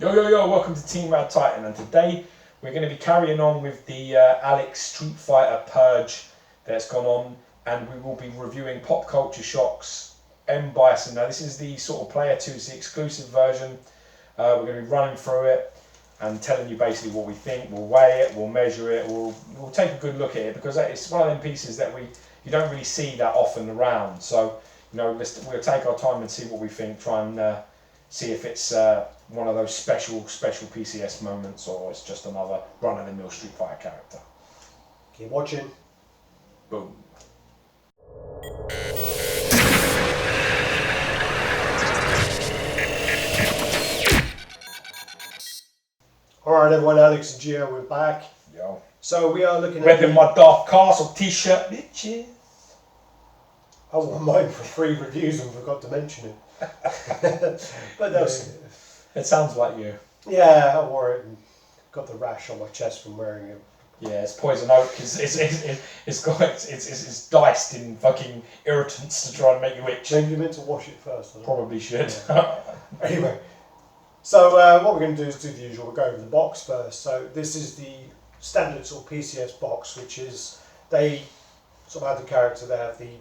Yo, welcome to Team Raddtitan, and today we're going to be carrying on with the Alex Street Fighter Purge that's gone on, and we will be reviewing Pop Culture Shock's M Bison. Now this is the sort of player 2, it's the exclusive version. We're going to be running through it and telling you basically what we think. We'll weigh it, we'll measure it, we'll take a good look at it, because it's one of them pieces that you don't really see that often around. So we'll take our time and see what we think, try and see if it's one of those special PCS moments, or it's just another run-of-the-mill Street Fighter character. Keep watching. Boom. Alright everyone, Alex and Gio, we're back. Yo. So we are looking Red in my Dark Castle t-shirt, bitches. I wore mine for free reviews and forgot to mention it. But that was... It sounds like you. Yeah, I wore it and got the rash on my chest from wearing it. Yeah, it's poison oak. It's diced in fucking irritants to try and make you itch. Maybe you meant to wash it first. Probably should. Yeah. Anyway, so what we're going to do is do the usual. We'll go over the box first. So this is the standard sort of PCS box, which is, they sort of have the character, they have the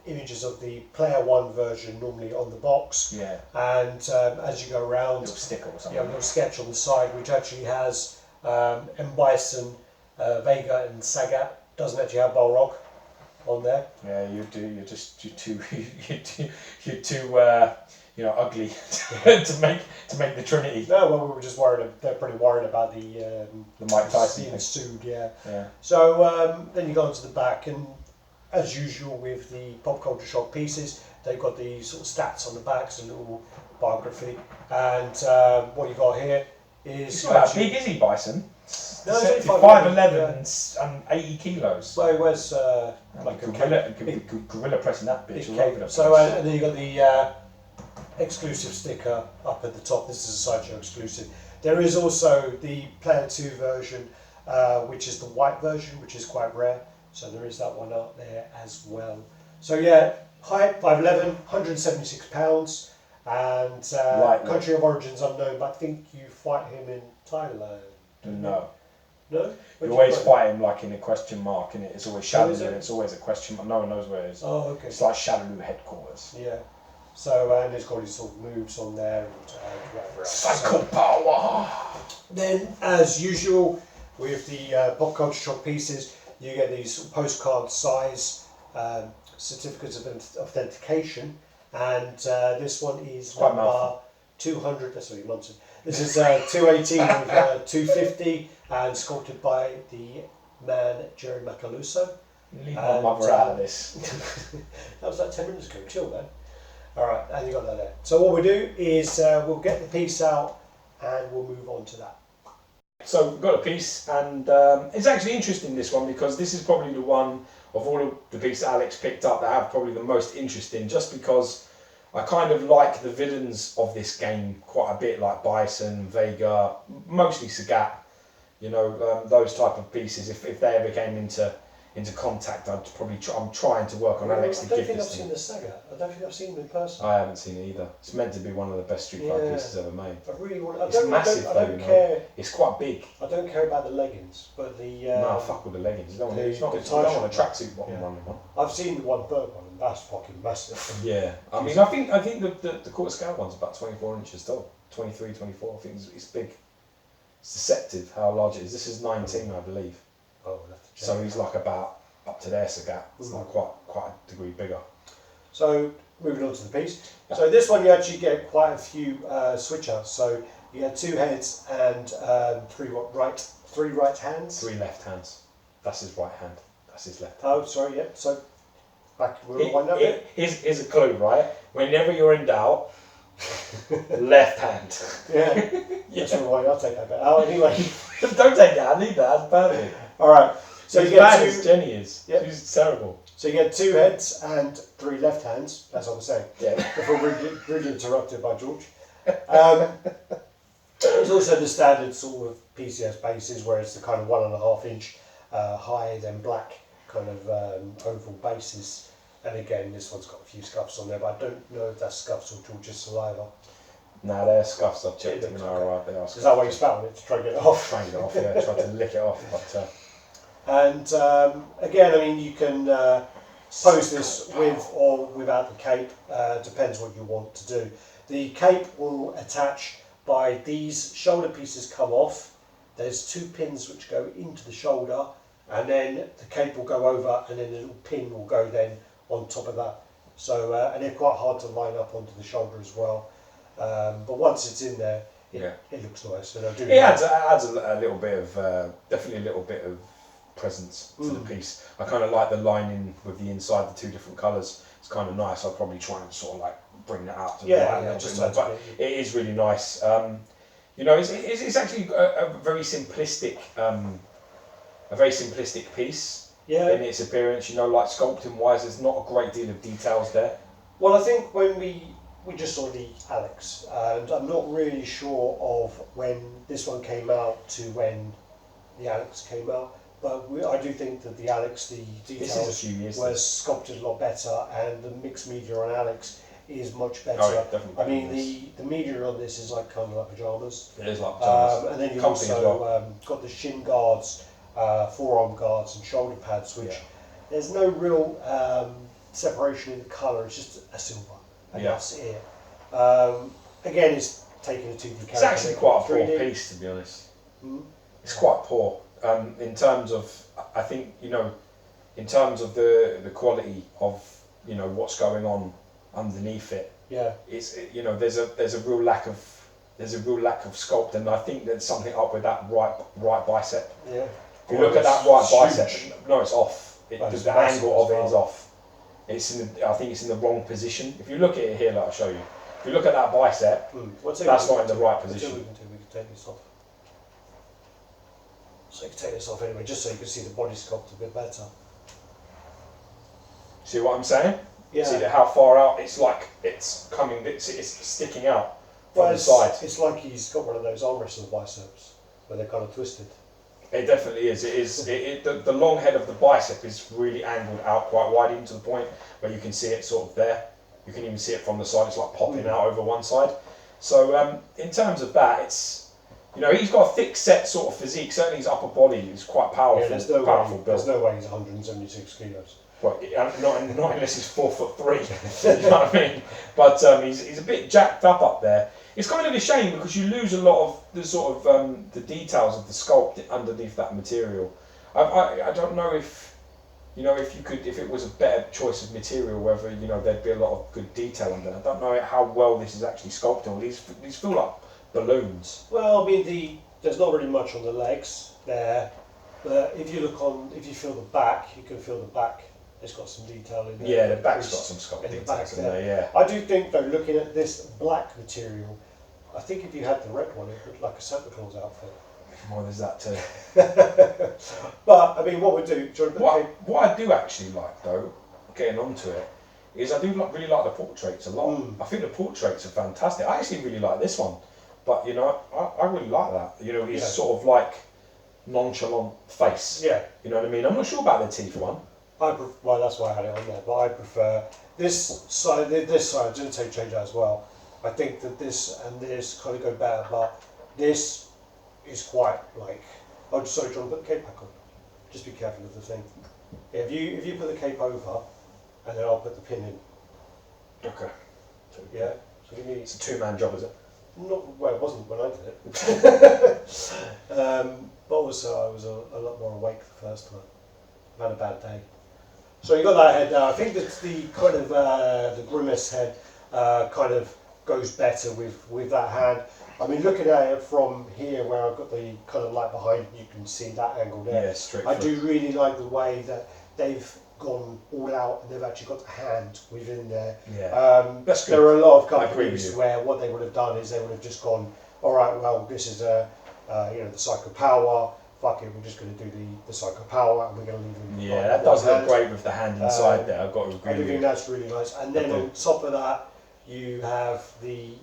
images of the player 1 version normally on the box. Yeah. And as you go around, a little sticker or something. Yeah, a little sketch on the side, which actually has M Bison, Vega, and Sagat. Doesn't actually have Balrog on there. Yeah, you do. You're too ugly to make the Trinity. No, well, we were just worried. They're pretty worried about the Mike Tyson being sued. Yeah. Yeah. So then you go onto the back, and as usual with the Pop Culture Shock pieces, they've got the sort of stats on the back, so a little biography. And what you got here is... He's not that big, is he, Bison? No, he's 5'11", and 80 kilos. Well, he wears like a gorilla pressing that bitch all over the place. So and then you got the exclusive sticker up at the top. This is a Sideshow exclusive. There is also the Player 2 version, which is the white version, which is quite rare. So there is that one out there as well. So yeah, height 5'11", 176 pounds, and country of origins unknown. But I think you fight him in Thailand. No. No? You always fight him like in a question mark, and it's always Shadaloo, and it's always a question mark. No one knows where it is. Oh, okay. It's like Shadaloo headquarters. Yeah. So and it's got his sort of moves on there and whatever else. Psycho power. Then, as usual, with the Pop Culture Shock pieces, you get these sort of postcard size certificates of authentication, and this one is Quite number 200. That's what nonsense. This is 218 with 250, and sculpted by the man Jerry Macaluso. Leave my mother out of this. That was like 10 minutes ago. Chill, man. All right, and you got that there. So what we do is we'll get the piece out, and we'll move on to that. So we've got a piece, and it's actually interesting, this one, because this is probably the one of all of the pieces Alex picked up that have probably the most interest in, just because I kind of like the villains of this game quite a bit, like Bison, Vega, mostly Sagat, those type of pieces. If they ever came into contact, I'd probably I'm trying to work on Alex to give this. I don't think I've seen the Sagat. I don't think I've seen him in person. I haven't seen it either. It's meant to be one of the best Street Fighter pieces ever made. I really want. It's massive though, I don't care. It's quite big. I don't care about the leggings, but the no, fuck with the leggings. You don't want a tracksuit bottom running one. I've seen the one bird one, and that's fucking massive. Yeah, I mean, I think the quarter scale one's about 24 inches tall, 23, 24. I think it's big. It's deceptive how large it is. This is 19, I believe. Oh, we'll have to check. So he's like about up to there, Sagat. It's like quite a degree bigger. So moving on to the piece. Yeah. So this one you actually get quite a few switch outs. So you get 2 heads and 3 right hands. 3 left hands. That's his right hand. That's his left. Oh, sorry. Yeah. So back. We'll wind up it. Here's a clue, right? Whenever you're in doubt, left hand. Yeah. Yes. I'll take that bit out anyway. Don't take it. I need that. That's perfect. All right. So you get bad as Jenny is. Yep. She's terrible. So you get 2 heads and 3 left hands. That's what I'm saying. Yeah. Before rudely interrupted by George. There's also the standard sort of PCS bases, where it's the kind of 1.5 inch high, then black kind of oval bases. And again, this one's got a few scuffs on there, but I don't know if that's scuffs or George's saliva. Nah, they're scuffs. I've checked It them when I looks arrived. They are Is that why you scuffs. spat on it to try and get it off? Trying to get it off, yeah. Tried to lick it off, but. And again, I mean, you can pose this with or without the cape. Depends what you want to do. The cape will attach by these shoulder pieces come off. There's 2 pins which go into the shoulder, and then the cape will go over, and then a little pin will go then on top of that. So, and they're quite hard to line up onto the shoulder as well. But once it's in there, it looks nice. And I do. It adds a little bit of definitely a little bit of presence to the piece. I kind of like the lining with the inside, the 2 different colours. It's kind of nice. I'll probably try and sort of like bring that out to the light a little bit more, but it is really nice. You know, it's actually a very simplistic piece in its appearance. You know, like sculpting wise, there's not a great deal of details there. Well, I think when we just saw the Alex, and I'm not really sure of when this one came out to when the Alex came out. But I do think that the Alex, the details were sculpted a lot better, and the mixed media on Alex is much better. Oh, yeah, definitely. I mean, the media on this is like kind of like pajamas. It is like pajamas. And then you've also got the shin guards, forearm guards, and shoulder pads, which there's no real separation in the colour. It's just a silver, and that's it. Again, it's taking a 2D character. It's actually quite a poor piece, to be honest. It's quite poor. In terms of, I think, you know, in terms of the quality of, you know, what's going on underneath it. Yeah. It's, you know, there's a real lack of sculpt, and I think there's something up with that right bicep. Yeah. If you look at that right bicep, no, it's off. The angle of it is off. I think it's in the wrong position. If you look at it here, like I'll show you. If you look at that bicep, that's not in the right position. We can take this off. So you can take this off anyway, just so you can see the body sculpt a bit better. See what I'm saying? Yeah. See how far out it's like it's coming. It's sticking out from the side. It's like he's got one of those arm wrestler biceps where they're kind of twisted. It definitely is. It is. The long head of the bicep is really angled out quite wide, even to the point where you can see it sort of there. You can even see it from the side. It's like popping out over one side. So in terms of that, it's. You know, he's got a thick set sort of physique. Certainly his upper body is quite powerful. Yeah, there's no way he's 176 kilos. Well, not unless he's 4'3". You know what I mean? But he's a bit jacked up there. It's kind of a shame because you lose a lot of the sort of the details of the sculpt underneath that material. I don't know if, you know, if it was a better choice of material, whether, you know, there'd be a lot of good detail under it. I don't know how well this is actually sculpted. These feel like balloons. Well, I mean, there's not really much on the legs there, but if you feel the back, you can feel the back. It's got some detail in there. Yeah, the back's got some sculpt details in there. Yeah. I do think, though, looking at this black material, I think if you had the red one, it would look like a Santa Claus outfit. Well, there's that too. But I mean, what we do? What I do actually like, though, getting onto it, is I do really like the portraits a lot. I think the portraits are fantastic. I actually really like this one. But, you know, I really like that. You know, he's sort of like nonchalant face. Yeah. You know what I mean? I'm not sure about the teeth one. Well, that's why I had it on there. But I prefer this side. This side didn't take change out as well. I think that this and this kind of go better, but this is quite like. Oh, sorry, John, put the cape back on. Just be careful of the thing. Yeah, if you put the cape over, and then I'll put the pin in. Okay. Yeah. So give me. It's a 2-man job, is it? Well, it wasn't when I did it. But also, I was a lot more awake the first time. I've had a bad day. So you got that head now. I think that's the kind of the grimace head kind of goes better with that hand. I mean, looking at it from here, where I've got the kind of light behind, you can see that angle there. Yeah, straight. I do really like the way that they've gone all out and they've actually got the hand within there. Yeah. That's good. There are a lot of companies where what they would have done is they would have just gone, all right, well, this is the Psycho Power. Fuck it, we're just going to do the Psycho Power and we're going to leave them. Yeah, that does look great with the hand inside there. I've got to agree. I think that's really nice. And then on top of that, you have take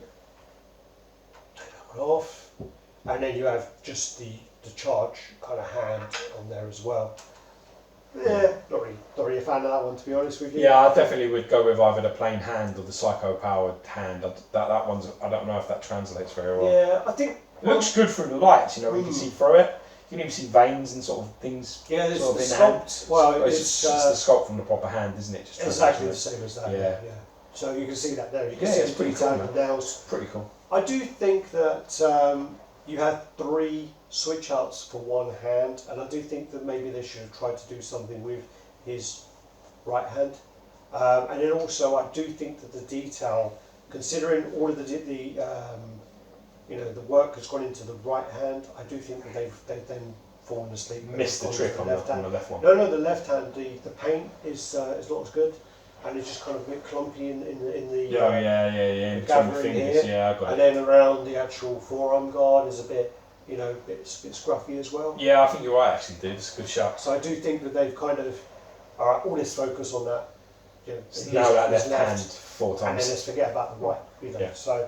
that one off, and then you have just the charge kind of hand on there as well. Not really a fan of that one, to be honest with you. Yeah, I definitely would go with either the plain hand or the psycho-powered hand. That one's, I don't know if that translates very well. Yeah, I think... It looks good through the lights, you know, you can see through it. You can even see veins and sort of things. Yeah, there's sort the of in sculpt. hand. Well, it's the sculpt from the proper hand, isn't it? Just exactly the same as that. Yeah. So you can see that there. You can Yeah, see it's the pretty detail cool, of the nails. Pretty cool. I do think that you had 3 switch outs for one hand, and I do think that maybe they should have tried to do something with his right hand. And then also, I do think that the detail, considering all of the work has gone into the right hand, I do think that they've then fallen asleep. Missed the trick on the left one. No, the left hand, the paint is not as good, and it's just kind of a bit clumpy in the In between the gathering fingers. here. Yeah, I got and it. then around the actual forearm guard is a bit, bit scruffy as well. Yeah, I think you're right. Actually, dude, it's a good shot. So I do think that they've kind of, all right, all this focus on that. Now that left hand 4 times. And then let's forget about the right. Yeah. So,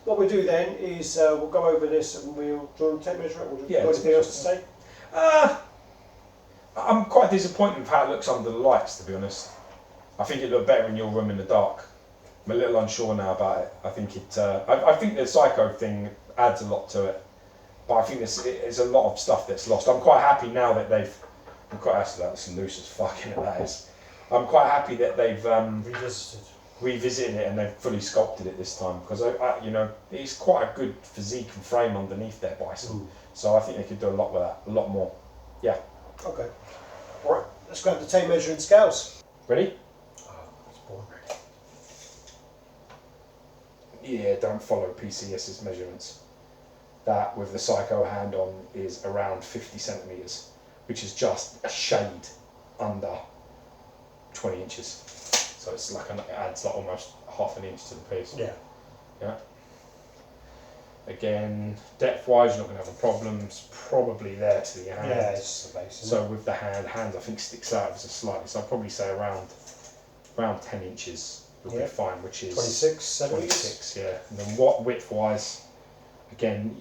what we'll do then is we'll go over this and we'll do a tape measure. Anything else to say? I'm quite disappointed with how it looks under the lights, to be honest. I think it looked better in your room in the dark. I'm a little unsure now about it. I think it. I think the psycho thing adds a lot to it, but I think there's a lot of stuff that's lost. I'm quite happy now that they've. I'm quite actually that's loose as fucking that is. I'm quite happy that they've revisited it and they've fully sculpted it this time, because it's quite a good physique and frame underneath there, Bison. So I think they could do a lot with that, a lot more. Yeah. Okay. All right. Let's grab the tape measure and scales. Ready? Oh, it's boring. Yeah, don't follow PCS's measurements. That with the psycho hand on is around 50 centimeters, which is just a shade under 20 inches. So it's like it adds like almost half an inch to the piece. Yeah. Yeah. Again, depth-wise, you're not going to have a problem. It's probably there to the hand. Yeah, it's the base. So with the hand I think sticks out just slightly. So I'd probably say around 10 inches would be fine, which is 26 centimeters. 26, yeah. And then what width-wise? Again,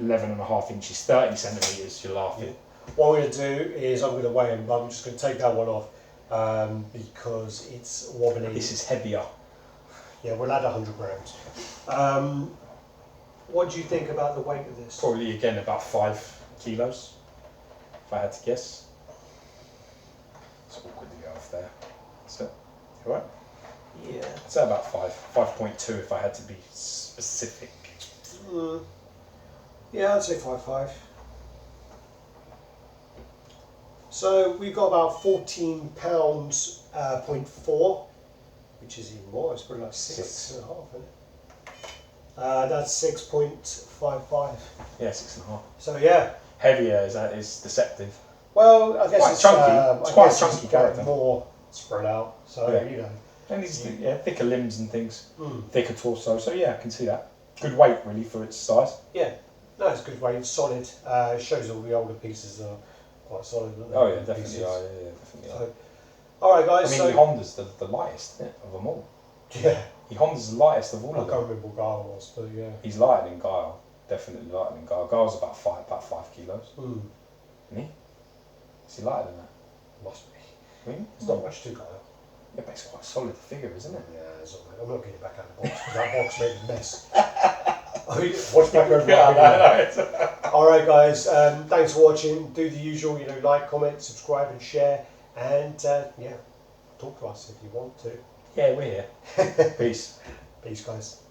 11.5 inches, 30 centimeters. You're laughing. Yeah. What we're going to do is I'm going to weigh him, but I'm just going to take that one off because it's wobbly. This is heavier. Yeah, we'll add 100 grams. What do you think about the weight of this? Probably again about 5 kilos, if I had to guess. It's awkward to go off there. So, you alright? Yeah. I'd say about 5.2 if I had to be specific. Yeah, I'd say 5.5. So we've got about 14 pounds, 0.4, which is even more. It's probably like 6.5, isn't it? That's 6.55. Yeah, 6.5. So yeah. Heavier is deceptive. Well, I guess Quite it's chunky. It's quite a chunky character. More spread out. So Yeah. And he's thicker limbs and things, thicker torso. So yeah, I can see that. Good weight really for its size. Yeah. No, it's good weight. It's solid. It shows all the older pieces are quite solid. Aren't they? Oh yeah, definitely. Yeah, definitely. So, all right, guys. I mean, Honda's the lightest, isn't it, of them all. Yeah. Honda's the lightest of all of I them. can't remember what Guile was, but yeah. He's lighter than Guile. Definitely lighter than Guile. Guile's about 5 kilos. Mm. Isn't he? Is he lighter than that? Must be. There's not much to Guile. Yeah, but it's quite a solid figure, isn't it? Yeah, it's all right. I'm not getting it back out of the box because that box made a mess. Watch back over. All right, guys. Thanks for watching. Do the usual, like, comment, subscribe, and share. And talk to us if you want to. Yeah, we're here. Peace. Peace, guys.